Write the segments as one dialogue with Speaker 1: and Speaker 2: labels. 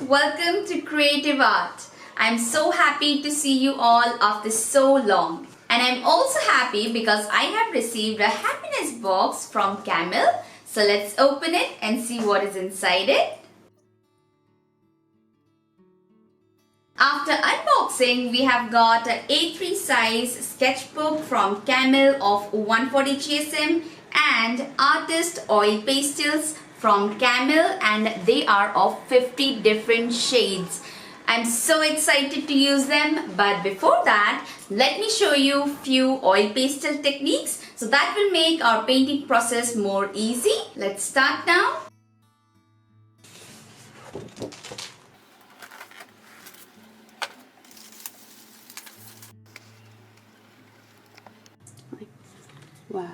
Speaker 1: welcome to Creative Art. I'm so happy to see you all after so long. And I'm also happy because I have received a happiness box from Camel. So let's open it and see what is inside it. After unboxing, we have got an A3 size sketchbook from Camel of 140 GSM and Artist Oil Pastels from Camel, and they are of 50 different shades. I'm so excited to use them, but before that, let me show you few oil pastel techniques so that will make our painting process more easy. Let's start now. Wow.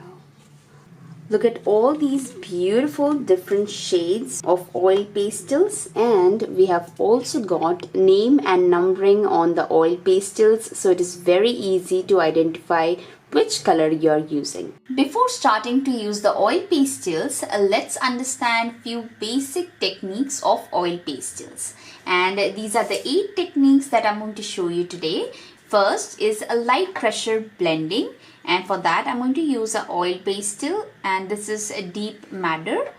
Speaker 1: Look at all these beautiful different shades of oil pastels, and we have also got name and numbering on the oil pastels, so it is very easy to identify which color you are using. Before starting to use the oil pastels, let's understand few basic techniques of oil pastels. And these are the 8 techniques that I'm going to show you today. First is a light pressure blending, and for that I'm going to use an oil pastel, and this is a deep madder.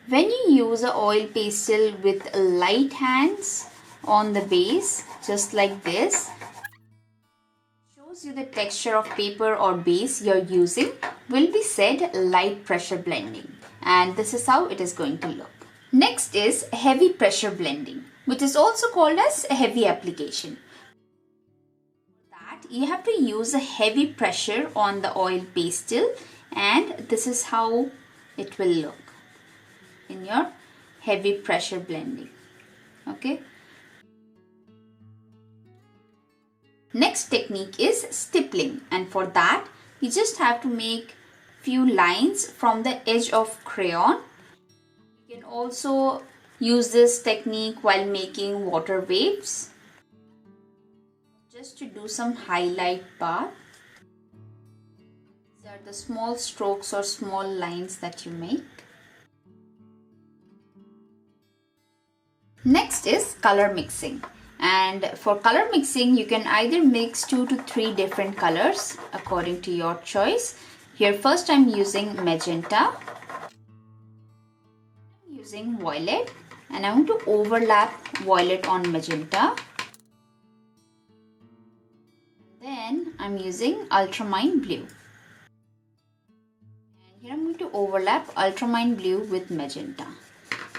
Speaker 1: When you use an oil pastel with light hands on the base, just like this, shows you the texture of paper or base you're using will be said light pressure blending, and this is how it is going to look. Next is heavy pressure blending, which is also called as a heavy application. You have to use a heavy pressure on the oil pastel, and this is how it will look in your heavy pressure blending. Okay. Next technique is stippling, and for that you just have to make few lines from the edge of crayon. You can also use this technique while making water waves, just to do some highlight part. These are the small strokes or small lines that you make. Next is color mixing, and for color mixing you can either mix 2 to 3 different colors according to your choice. Here first I'm using magenta, I'm using violet, and I'm going to overlap violet on magenta. Then I'm using ultramarine blue, and here I'm going to overlap ultramarine blue with magenta,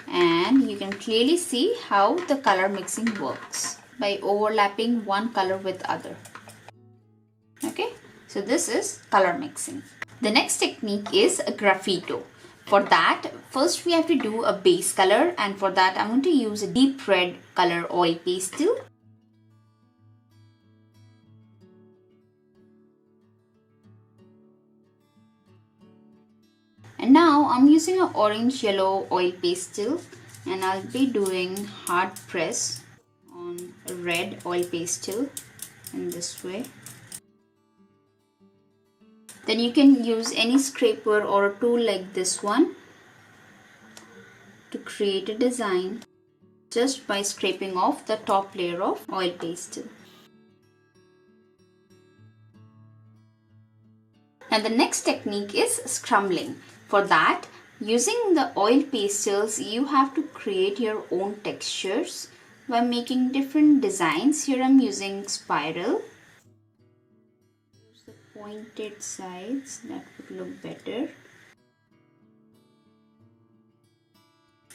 Speaker 1: and you can clearly see how the color mixing works by overlapping one color with other. Okay, so this is color mixing. The next technique is graffito. For that, first we have to do a base color, and for that I'm going to use a deep red color oil pastel. And now I'm using an orange yellow oil pastel, and I'll be doing hard press on a red oil pastel in this way. Then you can use any scraper or a tool like this one to create a design just by scraping off the top layer of oil pastel. And the next technique is scrambling. For that, using the oil pastels, you have to create your own textures by making different designs. Here I'm using spiral. Use the pointed sides, that would look better.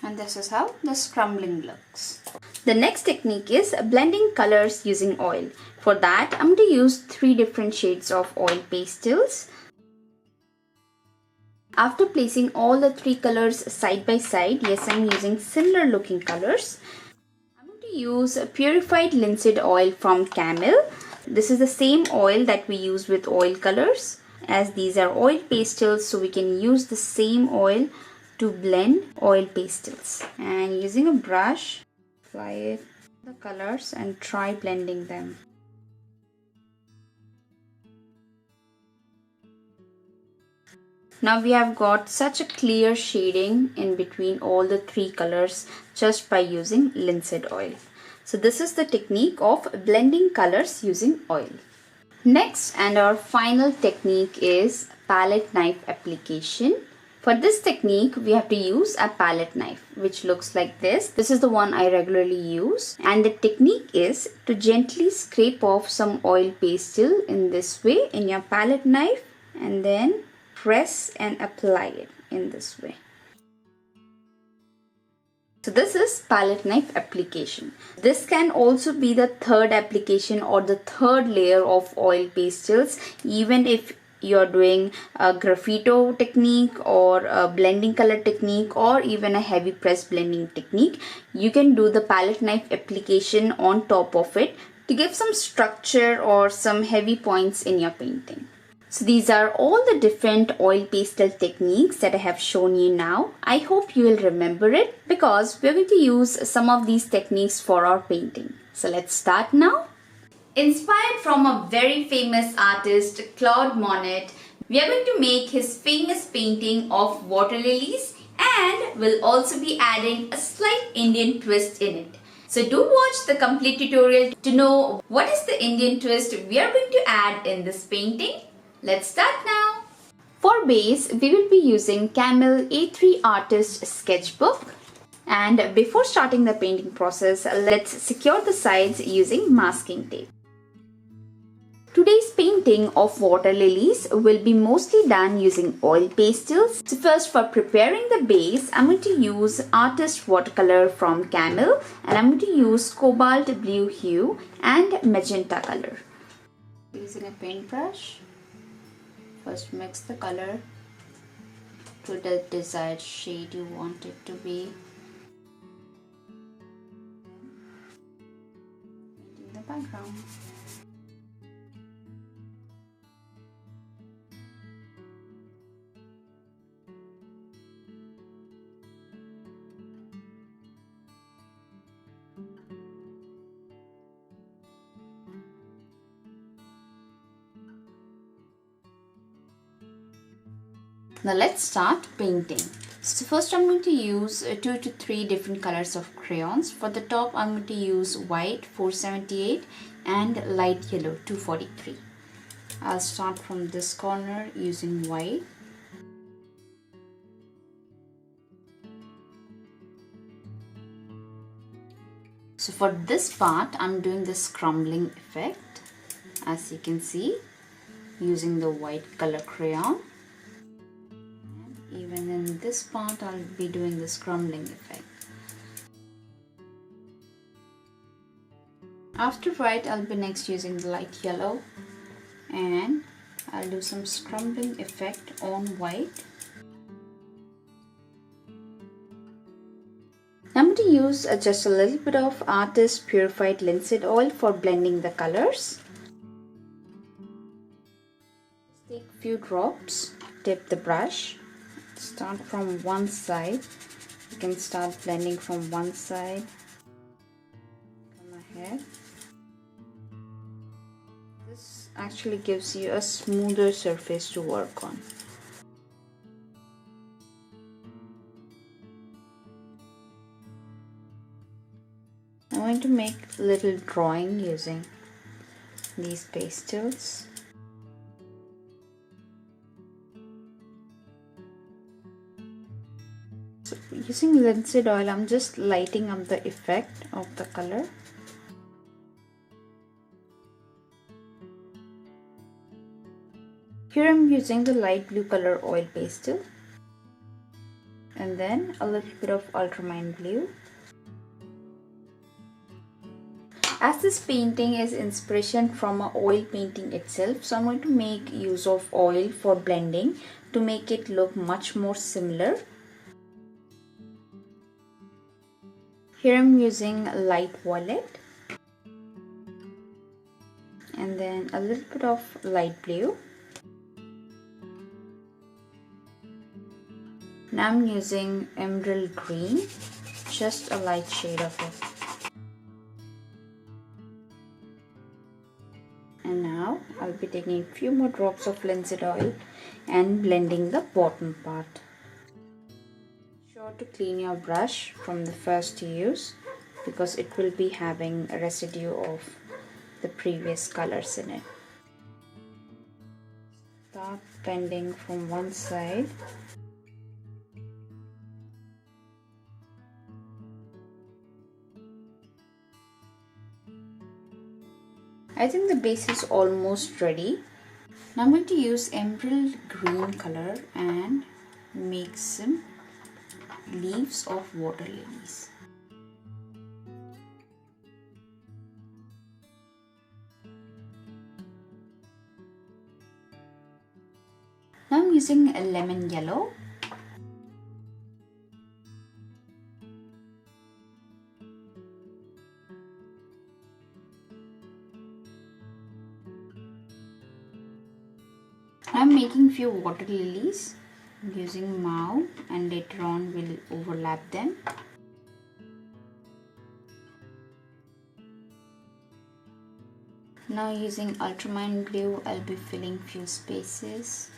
Speaker 1: And this is how the scrambling looks. The next technique is blending colors using oil. For that, I'm going to use 3 different shades of oil pastels. After placing all the 3 colors side by side, yes, I'm using similar looking colors. I'm going to use a purified linseed oil from Camel. This is the same oil that we use with oil colors, as these are oil pastels, so we can use the same oil to blend oil pastels. And using a brush, apply it the colors and try blending them. Now we have got such a clear shading in between all the 3 colors just by using linseed oil. So this is the technique of blending colors using oil. Next and our final technique is palette knife application. For this technique, we have to use a palette knife which looks like this. This is the one I regularly use, and the technique is to gently scrape off some oil pastel in this way in your palette knife and then press and apply it in this way. So this is palette knife application. This can also be the third application or the third layer of oil pastels, even if you're doing a graffito technique or a blending color technique or even a heavy press blending technique. You can do the palette knife application on top of it to give some structure or some heavy points in your painting. So these are all the different oil pastel techniques that I have shown you now. I hope you will remember it because we're going to use some of these techniques for our painting. So let's start now. Inspired from a very famous artist, Claude Monet, we are going to make his famous painting of water lilies, and we'll also be adding a slight Indian twist in it. So do watch the complete tutorial to know what is the Indian twist we are going to add in this painting. Let's start now. For base, we will be using Camel A3 Artist Sketchbook. And before starting the painting process, let's secure the sides using masking tape. Today's painting of water lilies will be mostly done using oil pastels. So first, for preparing the base, I'm going to use Artist Watercolor from Camel, and I'm going to use cobalt blue hue and magenta color. Using a paintbrush. First mix the color to the desired shade you want it to be. Painting the background. Now let's start painting. So first I'm going to use 2 to 3 different colors of crayons. For the top I'm going to use white 478 and light yellow 243. I'll start from this corner using white. So for this part I'm doing this crumbling effect, as you can see, using the white color crayon. Even in this part I'll be doing this crumbling effect. After white I'll be next using the light yellow, and I'll do some crumbling effect on white. I'm going to use just a little bit of Artist Purified Linseed Oil for blending the colors. Take a few drops, dip the brush. Start from one side. You can start blending from one side. Come ahead. This actually gives you a smoother surface to work on. I'm going to make a little drawing using these pastels. So using linseed oil, I'm just lighting up the effect of the color. Here I'm using the light blue color oil pastel, and then a little bit of ultramarine blue. As this painting is inspiration from an oil painting itself, so I'm going to make use of oil for blending to make it look much more similar. Here I'm using light violet and then a little bit of light blue. Now I'm using emerald green, just a light shade of it. And now I'll be taking a few more drops of linseed oil and blending the bottom part. sure to clean your brush from the first use because it will be having a residue of the previous colors in it. Start blending from one side. I think the base is almost ready. Now I'm going to use emerald green color and make some leaves of water lilies. Now I'm using a lemon yellow. I'm making few water lilies using mauve and later on we'll overlap them. Now using ultramarine blue, I'll be filling few spaces.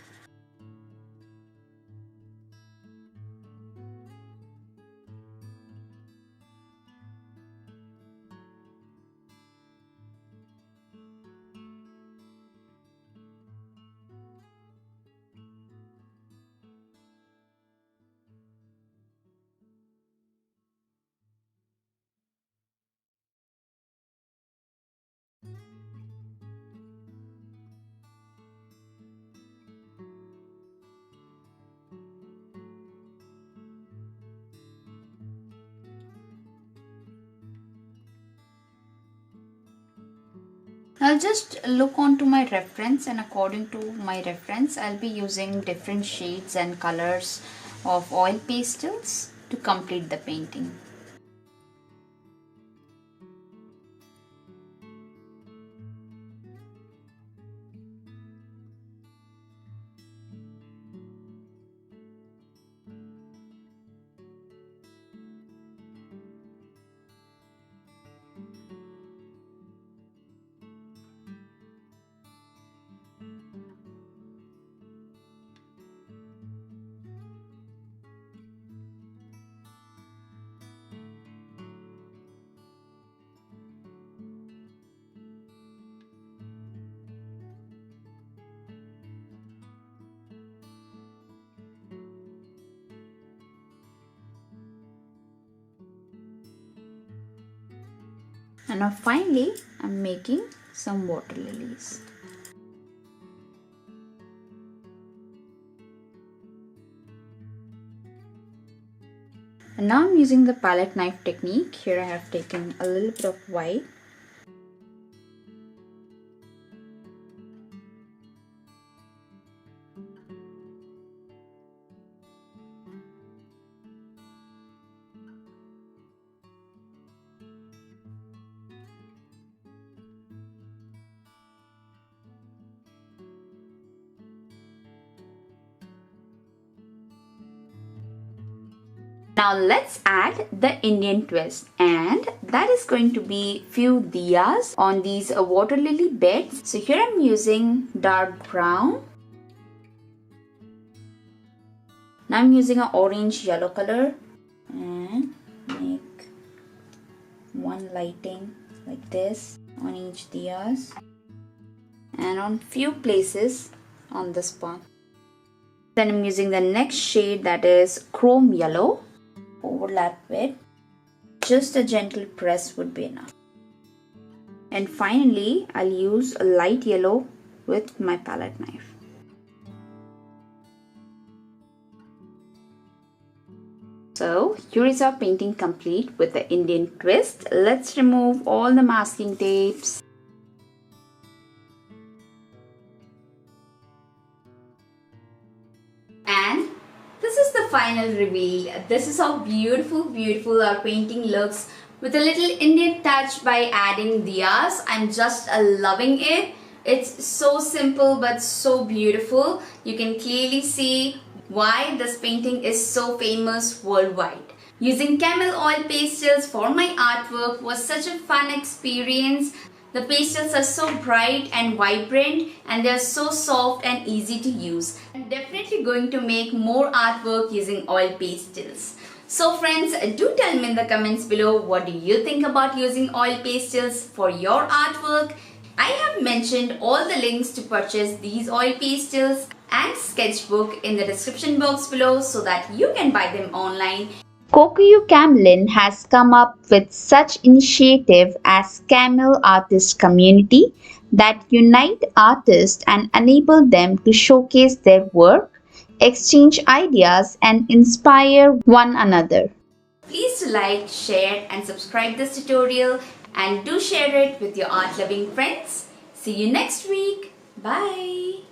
Speaker 1: I'll just look onto my reference, and according to my reference I'll be using different shades and colors of oil pastels to complete the painting. And now finally I'm making some water lilies. And now I'm using the palette knife technique. Here I have taken a little bit of white. Now let's add the Indian twist, and that is going to be few diyas on these water lily beds. So here I'm using dark brown. Now I'm using an orange yellow color and make one lighting like this on each diyas and on few places on the spot. Then I'm using the next shade, that is chrome yellow. Overlap it. Just a gentle press would be enough. And finally I'll use a light yellow with my palette knife. So here is our painting complete with the Indian twist. Let's remove all the masking tapes. And this is the final reveal. This is how beautiful our painting looks with a little Indian touch by adding diyas. I'm just loving it. It's so simple but so beautiful. You can clearly see why this painting is so famous worldwide. Using Camel oil pastels for my artwork was such a fun experience. The pastels are so bright and vibrant, and they are so soft and easy to use. I'm definitely going to make more artwork using oil pastels. So friends, do tell me in the comments below what do you think about using oil pastels for your artwork. I have mentioned all the links to purchase these oil pastels and sketchbook in the description box below so that you can buy them online. Kokuyu Camlin has come up with such initiative as Camel Artist Community that unite artists and enable them to showcase their work, exchange ideas and inspire one another. Please do like, share and subscribe this tutorial and do share it with your art loving friends. See you next week. Bye.